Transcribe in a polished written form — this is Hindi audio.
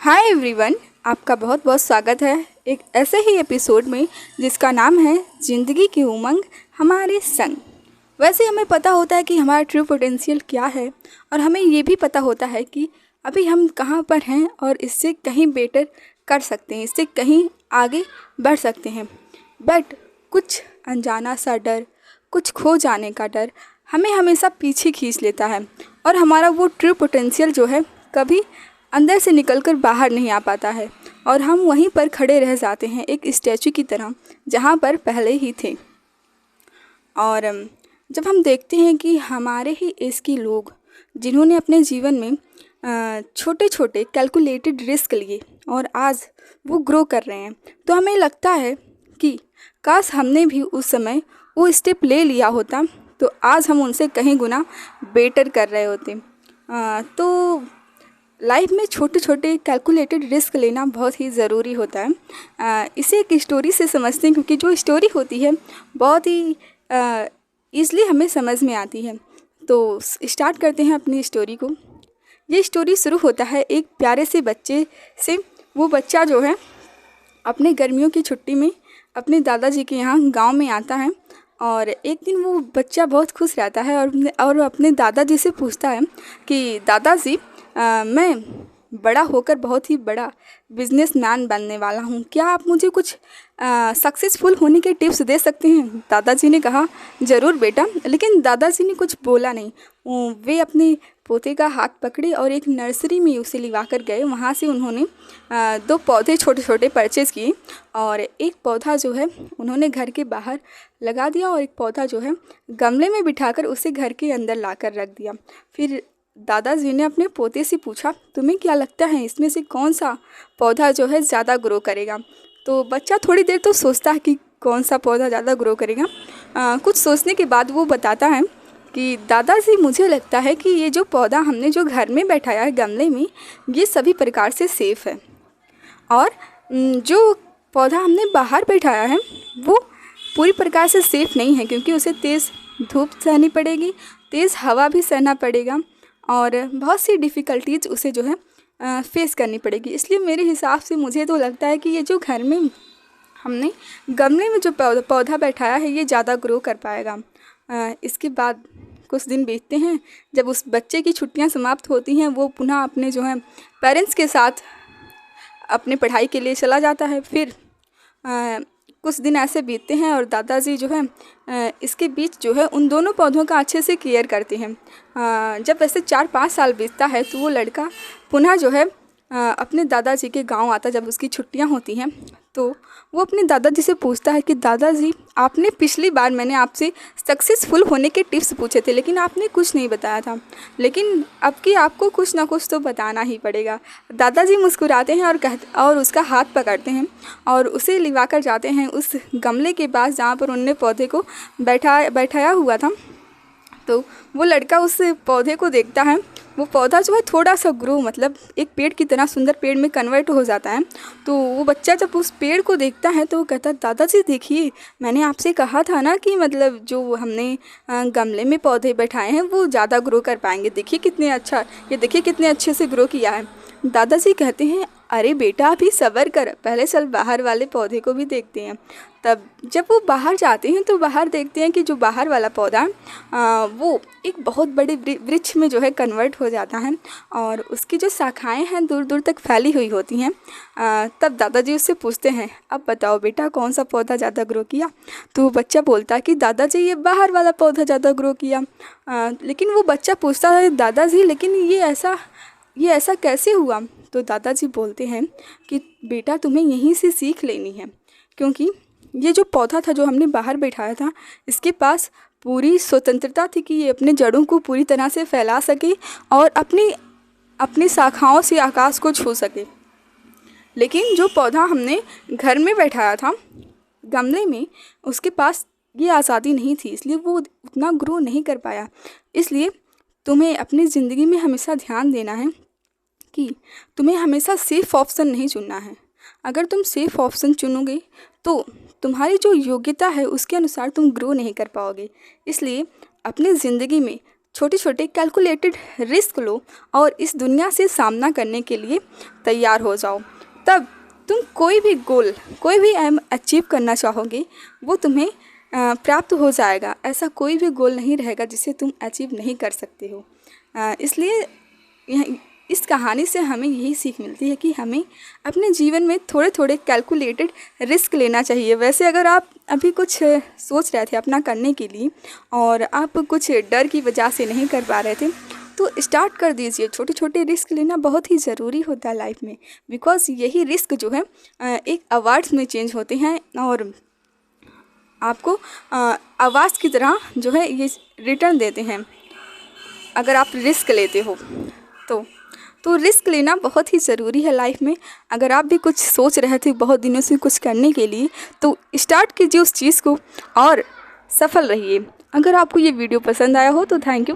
हाय एवरीवन, आपका बहुत बहुत स्वागत है एक ऐसे ही एपिसोड में जिसका नाम है ज़िंदगी की उमंग हमारे संग। वैसे हमें पता होता है कि हमारा ट्रू पोटेंशियल क्या है और हमें ये भी पता होता है कि अभी हम कहाँ पर हैं और इससे कहीं बेटर कर सकते हैं, इससे कहीं आगे बढ़ सकते हैं। बट कुछ अनजाना सा डर, कुछ खो जाने का डर हमें हमेशा पीछे खींच लेता है और हमारा वो ट्रू पोटेंशियल जो है कभी अंदर से निकलकर बाहर नहीं आ पाता है और हम वहीं पर खड़े रह जाते हैं एक स्टैचू की तरह जहाँ पर पहले ही थे। और जब हम देखते हैं कि हमारे ही एज के लोग जिन्होंने अपने जीवन में छोटे छोटे कैलकुलेटेड रिस्क लिए और आज वो ग्रो कर रहे हैं, तो हमें लगता है कि काश हमने भी उस समय वो स्टेप ले लिया होता तो आज हम उनसे कहीं गुना बेटर कर रहे होते। तो लाइफ में छोटे छोटे कैलकुलेटेड रिस्क लेना बहुत ही ज़रूरी होता है। इसे एक स्टोरी से समझते हैं क्योंकि जो स्टोरी होती है बहुत ही ईज़िली हमें समझ में आती है। तो स्टार्ट करते हैं अपनी स्टोरी को। ये स्टोरी शुरू होता है एक प्यारे से बच्चे से। वो बच्चा जो है अपने गर्मियों की छुट्टी में अपने दादाजी के यहाँ गांव में आता है और एक दिन वो बच्चा बहुत खुश रहता है और अपने दादाजी से पूछता है कि दादाजी मैं बड़ा होकर बहुत ही बड़ा बिजनेसमैन बनने वाला हूँ, क्या आप मुझे कुछ सक्सेसफुल होने के टिप्स दे सकते हैं। दादाजी ने कहा ज़रूर बेटा, लेकिन दादाजी ने कुछ बोला नहीं। वे अपने पोते का हाथ पकड़े और एक नर्सरी में उसे लिवा कर गए। वहाँ से उन्होंने 2 पौधे छोटे छोटे परचेज़ किए और एक पौधा जो है उन्होंने घर के बाहर लगा दिया और एक पौधा जो है गमले में बिठाकर उसे घर के अंदर ला कर रख दिया। फिर दादाजी ने अपने पोते से पूछा, तुम्हें क्या लगता है इसमें से कौन सा पौधा जो है ज़्यादा ग्रो करेगा। तो बच्चा थोड़ी देर तो सोचता है कि कौन सा पौधा ज़्यादा ग्रो करेगा। कुछ सोचने के बाद वो बताता है कि दादाजी मुझे लगता है कि ये जो पौधा हमने जो घर में बैठाया है गमले में, ये सभी प्रकार से सेफ़ है और जो पौधा हमने बाहर बैठाया है वो पूरी प्रकार से सेफ़ नहीं है, क्योंकि उसे तेज़ धूप सहनी पड़ेगी, तेज़ हवा भी सहना पड़ेगा और बहुत सी डिफ़िकल्टीज उसे जो है फेस करनी पड़ेगी। इसलिए मेरे हिसाब से मुझे तो लगता है कि ये जो घर में हमने गमले में जो पौधा बैठाया है ये ज़्यादा ग्रो कर पाएगा। इसके बाद कुछ दिन बीतते हैं। जब उस बच्चे की छुट्टियां समाप्त होती हैं वो पुनः अपने जो है पेरेंट्स के साथ अपने पढ़ाई के लिए चला जाता है। फिर कुछ दिन ऐसे बीतते हैं और दादाजी जो है इसके बीच जो है उन दोनों पौधों का अच्छे से केयर करते हैं। जब वैसे 4-5 साल बीतता है तो वो लड़का पुनः जो है अपने दादाजी के गांव आता। जब उसकी छुट्टियां होती हैं तो वो अपने दादाजी से पूछता है कि दादाजी, आपने पिछली बार मैंने आपसे सक्सेसफुल होने के टिप्स पूछे थे लेकिन आपने कुछ नहीं बताया था, लेकिन अब कि आपको कुछ ना कुछ तो बताना ही पड़ेगा। दादाजी मुस्कुराते हैं और उसका हाथ पकड़ते हैं और उसे लिवा कर जाते हैं उस गमले के पास जहाँ पर उनने पौधे को बैठाया हुआ था। तो वो लड़का उस पौधे को देखता है। वो पौधा जो है थोड़ा सा ग्रो, मतलब एक पेड़ की तरह सुंदर पेड़ में कन्वर्ट हो जाता है। तो वो बच्चा जब उस पेड़ को देखता है तो वो कहता है, दादाजी देखिए, मैंने आपसे कहा था ना कि मतलब जो हमने गमले में पौधे बैठाए हैं वो ज़्यादा ग्रो कर पाएंगे। देखिए कितने अच्छे से ग्रो किया है। दादाजी कहते हैं, अरे बेटा अभी सब्र कर, पहले चल बाहर वाले पौधे को भी देखते हैं। तब जब वो बाहर जाते हैं तो बाहर देखते हैं कि जो बाहर वाला पौधा वो एक बहुत बड़े वृक्ष में जो है कन्वर्ट हो जाता है और उसकी जो शाखाएं हैं दूर दूर तक फैली हुई होती हैं। तब दादाजी उससे पूछते हैं, अब बताओ बेटा कौन सा पौधा ज़्यादा ग्रो किया। तो बच्चा बोलता है कि दादाजी ये बाहर वाला पौधा ज़्यादा ग्रो किया। लेकिन वो बच्चा पूछता है, दादाजी लेकिन ये ऐसा कैसे हुआ। तो दादाजी बोलते हैं कि बेटा तुम्हें यहीं से सीख लेनी है, क्योंकि ये जो पौधा था जो हमने बाहर बैठाया था इसके पास पूरी स्वतंत्रता थी कि ये अपने जड़ों को पूरी तरह से फैला सके और अपनी शाखाओं से आकाश को छू सके। लेकिन जो पौधा हमने घर में बैठाया था गमले में, उसके पास ये आज़ादी नहीं थी, इसलिए वो उतना ग्रो नहीं कर पाया। इसलिए तुम्हें अपनी ज़िंदगी में हमेशा ध्यान देना है कि तुम्हें हमेशा सेफ़ ऑप्शन नहीं चुनना है। अगर तुम सेफ़ ऑप्शन चुनोगे तो तुम्हारी जो योग्यता है उसके अनुसार तुम ग्रो नहीं कर पाओगे। इसलिए अपनी ज़िंदगी में छोटे छोटे कैलकुलेटेड रिस्क लो और इस दुनिया से सामना करने के लिए तैयार हो जाओ। तब तुम कोई भी गोल, कोई भी एम अचीव करना चाहोगे वो तुम्हें प्राप्त हो जाएगा। ऐसा कोई भी गोल नहीं रहेगा जिसे तुम अचीव नहीं कर सकते हो। इसलिए इस कहानी से हमें यही सीख मिलती है कि हमें अपने जीवन में थोड़े थोड़े कैलकुलेटेड रिस्क लेना चाहिए। वैसे अगर आप अभी कुछ सोच रहे थे अपना करने के लिए और आप कुछ डर की वजह से नहीं कर पा रहे थे, तो स्टार्ट कर दीजिए। छोटे छोटे रिस्क लेना बहुत ही ज़रूरी होता है लाइफ में, बिकॉज़ यही रिस्क जो है एक अवार्ड्स में चेंज होते हैं और आपको आवाज़ की तरह जो है ये रिटर्न देते हैं अगर आप रिस्क लेते हो तो रिस्क लेना बहुत ही ज़रूरी है लाइफ में। अगर आप भी कुछ सोच रहे थे बहुत दिनों से कुछ करने के लिए, तो स्टार्ट कीजिए उस चीज़ को और सफल रहिए। अगर आपको ये वीडियो पसंद आया हो तो थैंक यू।